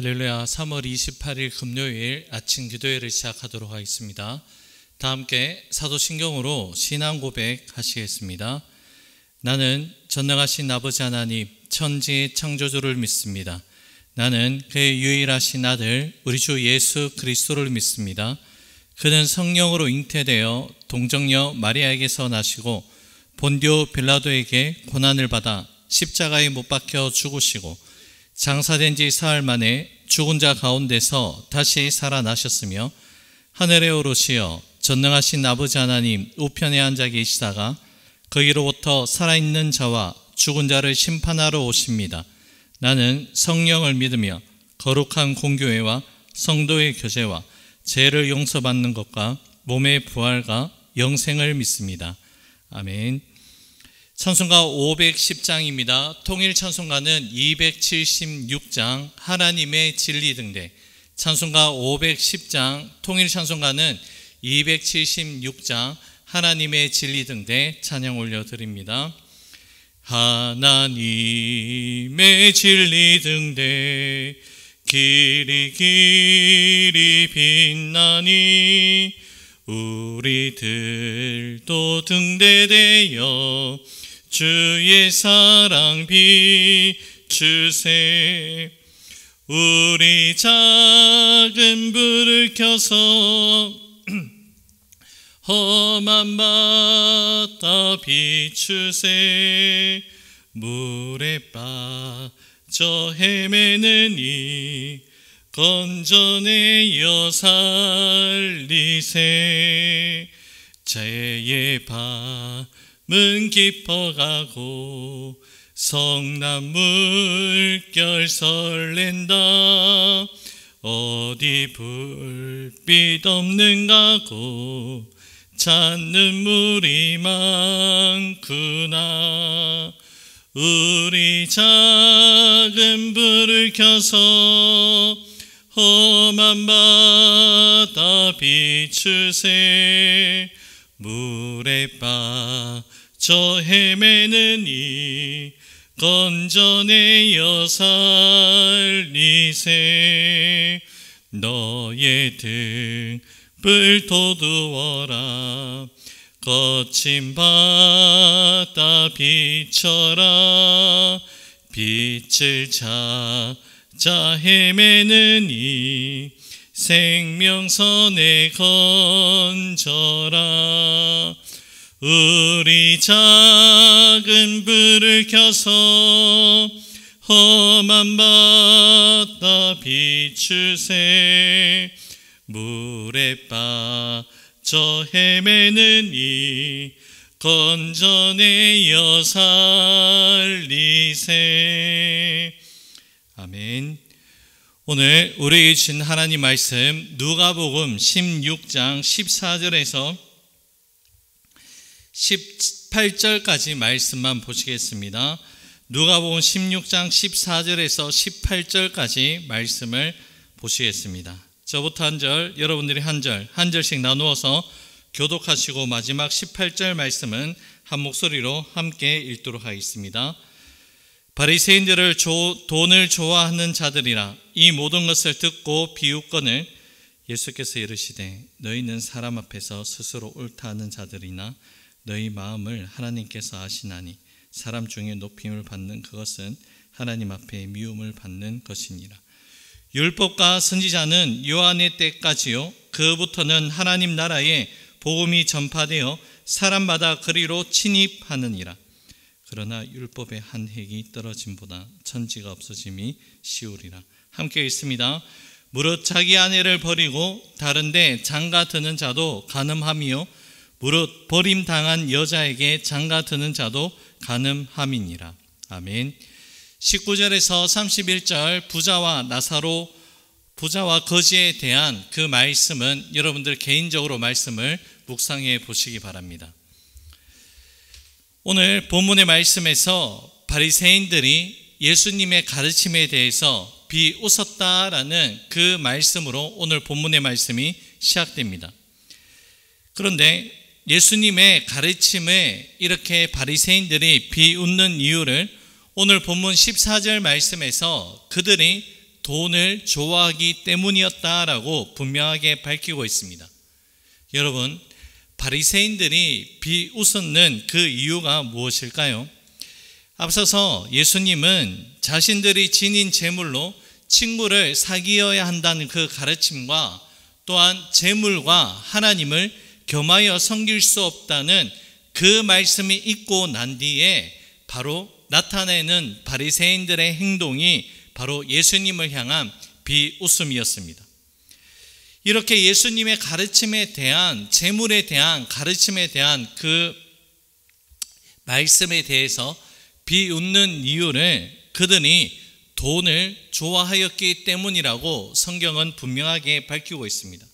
할렐루야. 3월 28일 금요일 아침 기도회를 시작하도록 하겠습니다. 다 함께 사도신경으로 신앙 고백하시겠습니다. 나는 전능하신 아버지 하나님 천지의 창조주를 믿습니다. 나는 그의 유일하신 아들 우리 주 예수 그리스도를 믿습니다. 그는 성령으로 잉태되어 동정녀 마리아에게서 나시고 본디오 빌라도에게 고난을 받아 십자가에 못 박혀 죽으시고 장사된 지 사흘 만에 죽은 자 가운데서 다시 살아나셨으며 하늘에 오르시어 전능하신 아버지 하나님 우편에 앉아 계시다가 거기로부터 살아있는 자와 죽은 자를 심판하러 오십니다. 나는 성령을 믿으며 거룩한 공교회와 성도의 교제와 죄를 용서받는 것과 몸의 부활과 영생을 믿습니다. 아멘. 찬송가 510장입니다. 통일 찬송가는 276장 하나님의 진리 등대. 찬송가 510장 통일 찬송가는 276장 하나님의 진리 등대 찬양 올려드립니다. 하나님의 진리 등대 길이 길이 빛나니 우리들도 등대되어 주의 사랑 비추세. 우리 작은 불을 켜서 험한 바다 비추세. 물에 빠져 헤매는 이 건져내어 살리세. 죄의 밤은 깊어가고 성난 물결 설렌다. 어디 불빛 없는가고 찾는 물이 많구나. 우리 작은 불을 켜서 험한 바다 비추세. 물에 빠져 헤매는 이 건져내어 살리세. 너의 등불 돋우어라. 거친 바다 비춰라. 빛을 찾아 헤매는 이 생명선에 건져라. 우리 작은 불을 켜서 험한 바다 비추세. 물에 빠져 헤매는 이 건져내어 살리세. 아멘. 오늘 우리에게 주신 하나님 말씀 누가복음 16장 14절에서 18절까지 말씀만 보시겠습니다. 누가복음 16장 14절에서 18절까지 말씀을 보시겠습니다. 저부터 한 절, 여러분들이 한 절씩 나누어서 교독하시고 마지막 18절 말씀은 한 목소리로 함께 읽도록 하겠습니다. 바리새인들을 돈을 좋아하는 자들이라 이 모든 것을 듣고 비웃거늘 예수께서 이르시되 너희는 사람 앞에서 스스로 옳다 하는 자들이나 너희 마음을 하나님께서 아시나니 사람 중에 높임을 받는 그것은 하나님 앞에 미움을 받는 것이니라. 율법과 선지자는 요한의 때까지요 그부터는 하나님 나라에 복음이 전파되어 사람마다 그리로 침입하느니라. 그러나 율법의 한 획이 떨어짐보다 천지가 없어짐이 쉬우리라. 함께 읽습니다. 무릇 자기 아내를 버리고 다른데 장가 드는 자도 간음함이요 무릇 버림당한 여자에게 장가 드는 자도 간음함이니라. 아멘. 19절에서 31절 부자와 거지에 대한 그 말씀은 여러분들 개인적으로 말씀을 묵상해 보시기 바랍니다. 오늘 본문의 말씀에서 바리새인들이 예수님의 가르침에 대해서 비웃었다라는 그 말씀으로 오늘 본문의 말씀이 시작됩니다. 그런데 예수님의 가르침에 이렇게 바리새인들이 비웃는 이유를 오늘 본문 14절 말씀에서 그들이 돈을 좋아하기 때문이었다라고 분명하게 밝히고 있습니다. 여러분, 바리새인들이 비웃었는 그 이유가 무엇일까요? 앞서서 예수님은 자신들이 지닌 재물로 친구를 사귀어야 한다는 그 가르침과 또한 재물과 하나님을 겸하여 섬길 수 없다는 그 말씀이 있고 난 뒤에 바로 나타내는 바리새인들의 행동이 바로 예수님을 향한 비웃음이었습니다. 이렇게 예수님의 가르침에 대한, 재물에 대한 가르침에 대한 그 말씀에 대해서 비웃는 이유를 그들이 돈을 좋아하였기 때문이라고 성경은 분명하게 밝히고 있습니다.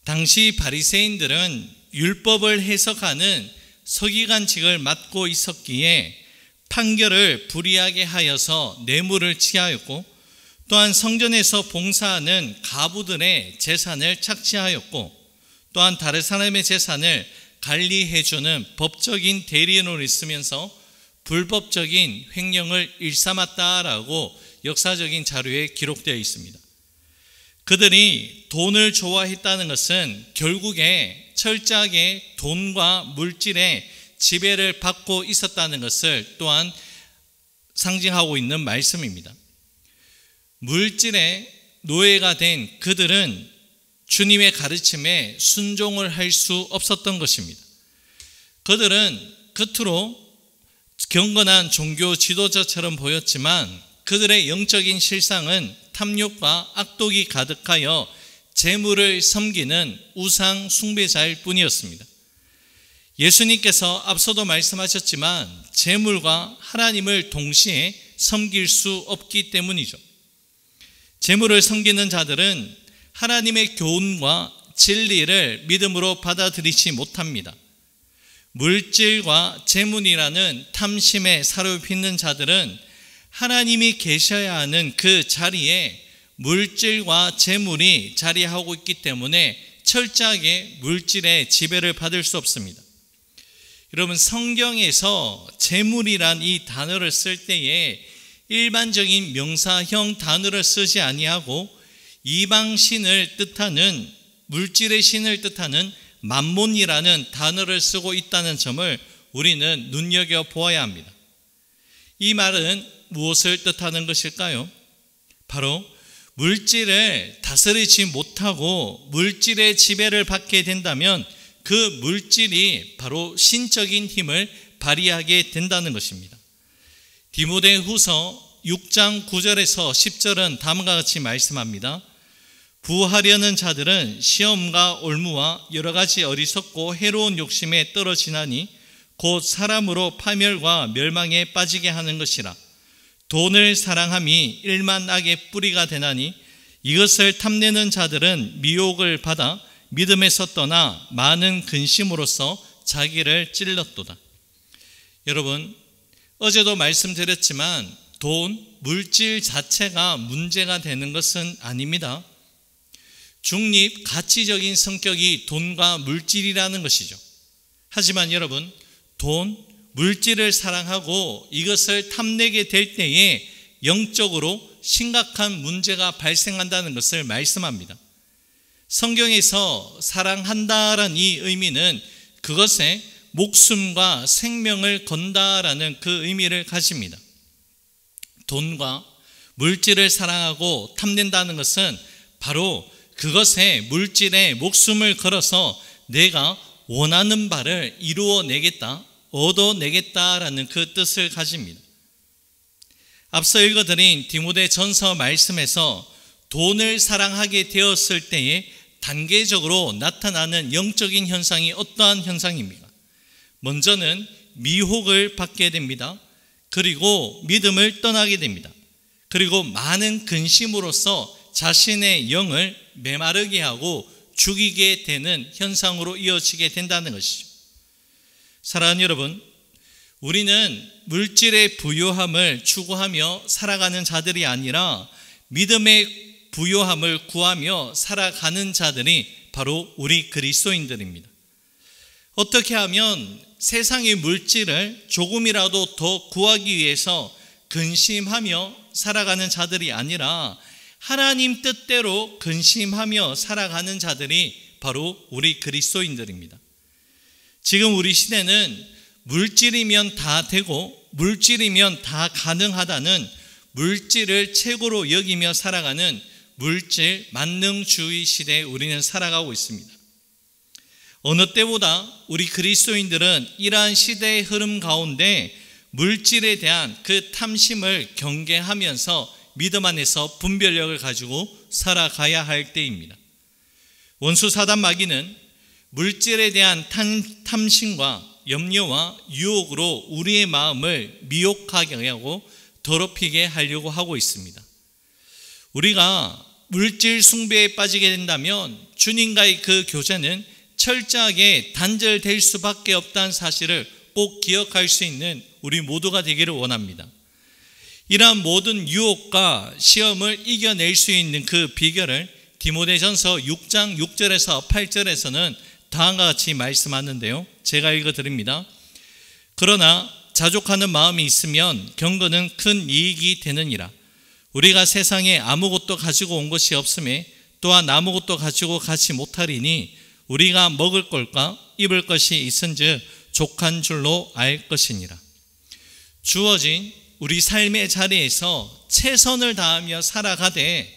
당시 바리새인들은 율법을 해석하는 서기관직을 맡고 있었기에 판결을 불이하게 하여서 뇌물을 취하였고, 또한 성전에서 봉사하는 가부들의 재산을 착취하였고, 또한 다른 사람의 재산을 관리해주는 법적인 대리인으로 있으면서 불법적인 횡령을 일삼았다라고 역사적인 자료에 기록되어 있습니다. 그들이 돈을 좋아했다는 것은 결국에 철저하게 돈과 물질의 지배를 받고 있었다는 것을 또한 상징하고 있는 말씀입니다. 물질의 노예가 된 그들은 주님의 가르침에 순종을 할 수 없었던 것입니다. 그들은 겉으로 경건한 종교 지도자처럼 보였지만 그들의 영적인 실상은 탐욕과 악독이 가득하여 재물을 섬기는 우상 숭배자일 뿐이었습니다. 예수님께서 앞서도 말씀하셨지만 재물과 하나님을 동시에 섬길 수 없기 때문이죠. 재물을 섬기는 자들은 하나님의 교훈과 진리를 믿음으로 받아들이지 못합니다. 물질과 재물이라는 탐심에 사로잡히는 자들은 하나님이 계셔야 하는 그 자리에 물질과 재물이 자리하고 있기 때문에 철저하게 물질의 지배를 받을 수 없습니다. 여러분, 성경에서 재물이란 이 단어를 쓸 때에 일반적인 명사형 단어를 쓰지 아니하고 이방신을 뜻하는, 물질의 신을 뜻하는 만몬이라는 단어를 쓰고 있다는 점을 우리는 눈여겨보아야 합니다. 이 말은 무엇을 뜻하는 것일까요? 바로 물질을 다스리지 못하고 물질의 지배를 받게 된다면 그 물질이 바로 신적인 힘을 발휘하게 된다는 것입니다. 디모데후서 6장 9절에서 10절은 다음과 같이 말씀합니다. 부하려는 자들은 시험과 올무와 여러 가지 어리석고 해로운 욕심에 떨어지나니 곧 사람으로 파멸과 멸망에 빠지게 하는 것이라. 돈을 사랑함이 일만 악의 뿌리가 되나니 이것을 탐내는 자들은 미혹을 받아 믿음에서 떠나 많은 근심으로써 자기를 찔렀도다. 여러분, 어제도 말씀드렸지만 돈, 물질 자체가 문제가 되는 것은 아닙니다. 중립, 가치적인 성격이 돈과 물질이라는 것이죠. 하지만 여러분, 돈, 물질을 사랑하고 이것을 탐내게 될 때에 영적으로 심각한 문제가 발생한다는 것을 말씀합니다. 성경에서 사랑한다라는 이 의미는 그것에 목숨과 생명을 건다라는 그 의미를 가집니다. 돈과 물질을 사랑하고 탐낸다는 것은 바로 그것에 물질에 목숨을 걸어서 내가 원하는 바를 이루어내겠다, 얻어내겠다라는 그 뜻을 가집니다. 앞서 읽어드린 디모데전서 말씀에서 돈을 사랑하게 되었을 때에 단계적으로 나타나는 영적인 현상이 어떠한 현상입니까? 먼저는 미혹을 받게 됩니다. 그리고 믿음을 떠나게 됩니다. 그리고 많은 근심으로써 자신의 영을 메마르게 하고 죽이게 되는 현상으로 이어지게 된다는 것이죠. 사랑하는 여러분, 우리는 물질의 부요함을 추구하며 살아가는 자들이 아니라 믿음의 부요함을 구하며 살아가는 자들이 바로 우리 그리스도인들입니다. 어떻게 하면 세상의 물질을 조금이라도 더 구하기 위해서 근심하며 살아가는 자들이 아니라 하나님 뜻대로 근심하며 살아가는 자들이 바로 우리 그리스도인들입니다. 지금 우리 시대는 물질이면 다 되고 물질이면 다 가능하다는 물질을 최고로 여기며 살아가는 물질 만능주의 시대에 우리는 살아가고 있습니다. 어느 때보다 우리 그리스도인들은 이러한 시대의 흐름 가운데 물질에 대한 그 탐심을 경계하면서 믿음 안에서 분별력을 가지고 살아가야 할 때입니다. 원수 사단 마귀는 물질에 대한 탐심과 염려와 유혹으로 우리의 마음을 미혹하게 하고 더럽히게 하려고 하고 있습니다. 우리가 물질 숭배에 빠지게 된다면 주님과의 그 교제는 철저하게 단절될 수밖에 없다는 사실을 꼭 기억할 수 있는 우리 모두가 되기를 원합니다. 이러한 모든 유혹과 시험을 이겨낼 수 있는 그 비결을 디모데전서 6장 6절에서 8절에서는 다음과 같이 말씀하는데요. 제가 읽어드립니다. 그러나 자족하는 마음이 있으면 경건은 큰 이익이 되느니라. 우리가 세상에 아무것도 가지고 온 것이 없음에 또한 아무것도 가지고 가지 못하리니 우리가 먹을 것과 입을 것이 있은즉 족한 줄로 알 것이니라. 주어진 우리 삶의 자리에서 최선을 다하며 살아가되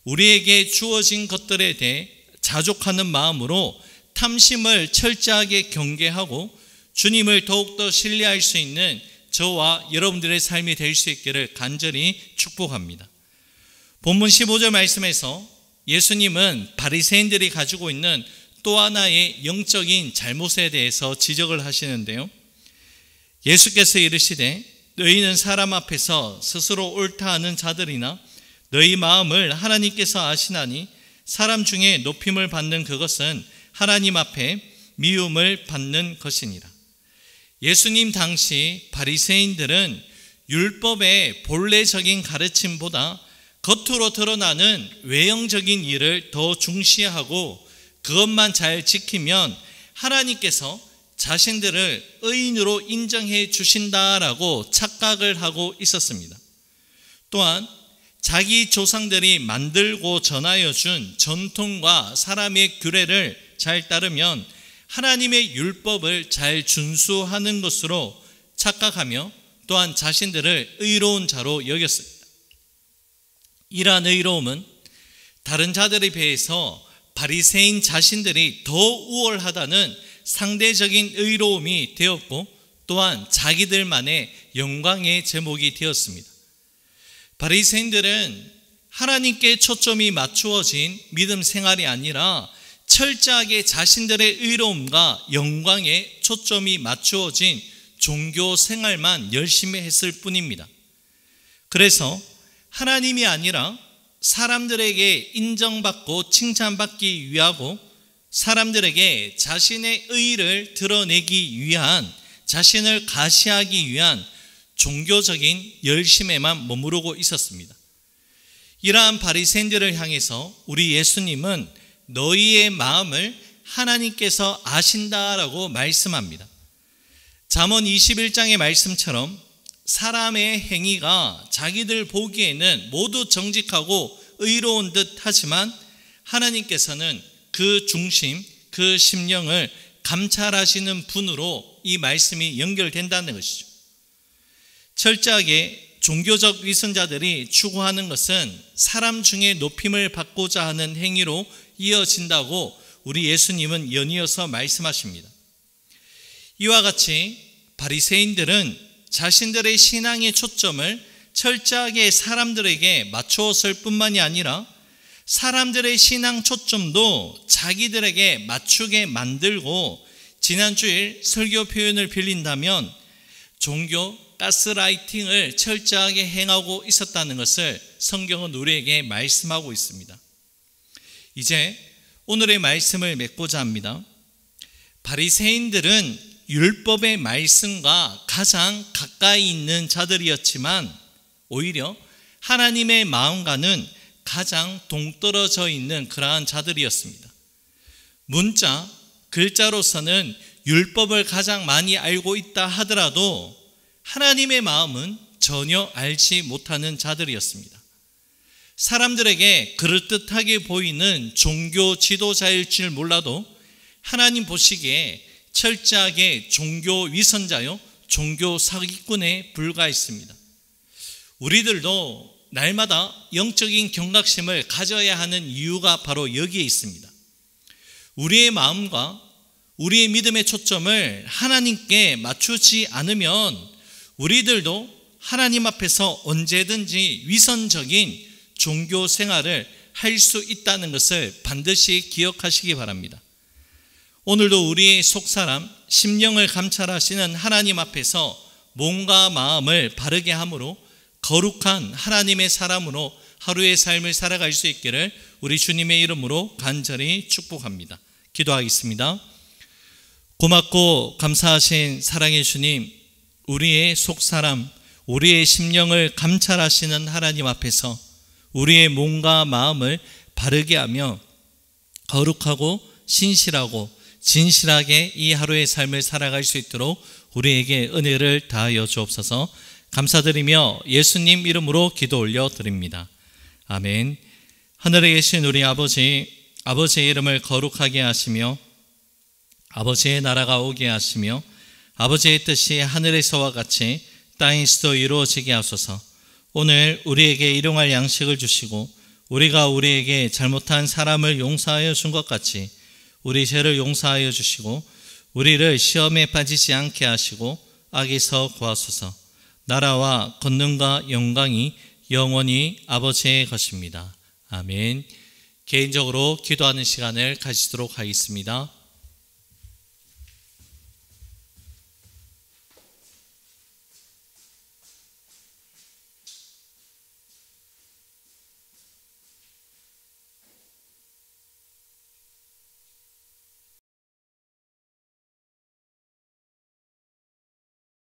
우리에게 주어진 것들에 대해 자족하는 마음으로 탐심을 철저하게 경계하고 주님을 더욱더 신뢰할 수 있는 저와 여러분들의 삶이 될 수 있기를 간절히 축복합니다. 본문 15절 말씀에서 예수님은 바리새인들이 가지고 있는 또 하나의 영적인 잘못에 대해서 지적을 하시는데요. 예수께서 이르시되 너희는 사람 앞에서 스스로 옳다 하는 자들이나 너희 마음을 하나님께서 아시나니 사람 중에 높임을 받는 그것은 하나님 앞에 미움을 받는 것이니라. 예수님 당시 바리새인들은 율법의 본래적인 가르침보다 겉으로 드러나는 외형적인 일을 더 중시하고 그것만 잘 지키면 하나님께서 자신들을 의인으로 인정해 주신다라고 착각을 하고 있었습니다. 또한 자기 조상들이 만들고 전하여 준 전통과 사람의 규례를 잘 따르면 하나님의 율법을 잘 준수하는 것으로 착각하며 또한 자신들을 의로운 자로 여겼습니다. 이러한 의로움은 다른 자들에 비해서 바리새인 자신들이 더 우월하다는 상대적인 의로움이 되었고 또한 자기들만의 영광의 제목이 되었습니다. 바리새인들은 하나님께 초점이 맞추어진 믿음 생활이 아니라 철저하게 자신들의 의로움과 영광에 초점이 맞추어진 종교 생활만 열심히 했을 뿐입니다. 그래서 하나님이 아니라 사람들에게 인정받고 칭찬받기 위하고 사람들에게 자신의 의의를 드러내기 위한, 자신을 가시하기 위한 종교적인 열심에만 머무르고 있었습니다. 이러한 바리새인들을 향해서 우리 예수님은 너희의 마음을 하나님께서 아신다라고 말씀합니다. 잠언 21장의 말씀처럼 사람의 행위가 자기들 보기에는 모두 정직하고 의로운 듯 하지만 하나님께서는 그 중심, 그 심령을 감찰하시는 분으로 이 말씀이 연결된다는 것이죠. 철저하게 종교적 위선자들이 추구하는 것은 사람 중에 높임을 받고자 하는 행위로 이어진다고 우리 예수님은 연이어서 말씀하십니다. 이와 같이 바리새인들은 자신들의 신앙의 초점을 철저하게 사람들에게 맞추었을 뿐만이 아니라 사람들의 신앙 초점도 자기들에게 맞추게 만들고 지난주일 설교 표현을 빌린다면 종교 가스라이팅을 철저하게 행하고 있었다는 것을 성경은 우리에게 말씀하고 있습니다. 이제 오늘의 말씀을 맺고자 합니다. 바리새인들은 율법의 말씀과 가장 가까이 있는 자들이었지만 오히려 하나님의 마음과는 가장 동떨어져 있는 그러한 자들이었습니다. 문자, 글자로서는 율법을 가장 많이 알고 있다 하더라도 하나님의 마음은 전혀 알지 못하는 자들이었습니다. 사람들에게 그럴듯하게 보이는 종교 지도자일 줄 몰라도 하나님 보시기에 철저하게 종교 위선자요, 종교 사기꾼에 불과했습니다. 우리들도 날마다 영적인 경각심을 가져야 하는 이유가 바로 여기에 있습니다. 우리의 마음과 우리의 믿음의 초점을 하나님께 맞추지 않으면 우리들도 하나님 앞에서 언제든지 위선적인 종교 생활을 할 수 있다는 것을 반드시 기억하시기 바랍니다. 오늘도 우리의 속사람, 심령을 감찰하시는 하나님 앞에서 몸과 마음을 바르게 함으로 거룩한 하나님의 사람으로 하루의 삶을 살아갈 수 있기를 우리 주님의 이름으로 간절히 축복합니다. 기도하겠습니다. 고맙고 감사하신 사랑의 주님, 우리의 속사람, 우리의 심령을 감찰하시는 하나님 앞에서 우리의 몸과 마음을 바르게 하며 거룩하고 신실하고 진실하게 이 하루의 삶을 살아갈 수 있도록 우리에게 은혜를 다하여 주옵소서. 감사드리며 예수님 이름으로 기도 올려드립니다. 아멘. 하늘에 계신 우리 아버지, 아버지의 이름을 거룩하게 하시며 아버지의 나라가 오게 하시며 아버지의 뜻이 하늘에서와 같이 땅에서도 이루어지게 하소서. 오늘 우리에게 일용할 양식을 주시고 우리가 우리에게 잘못한 사람을 용서하여 준 것 같이 우리 죄를 용서하여 주시고 우리를 시험에 빠지지 않게 하시고 악에서 구하소서. 나라와 권능과 영광이 영원히 아버지의 것입니다. 아멘. 개인적으로 기도하는 시간을 가지도록 하겠습니다.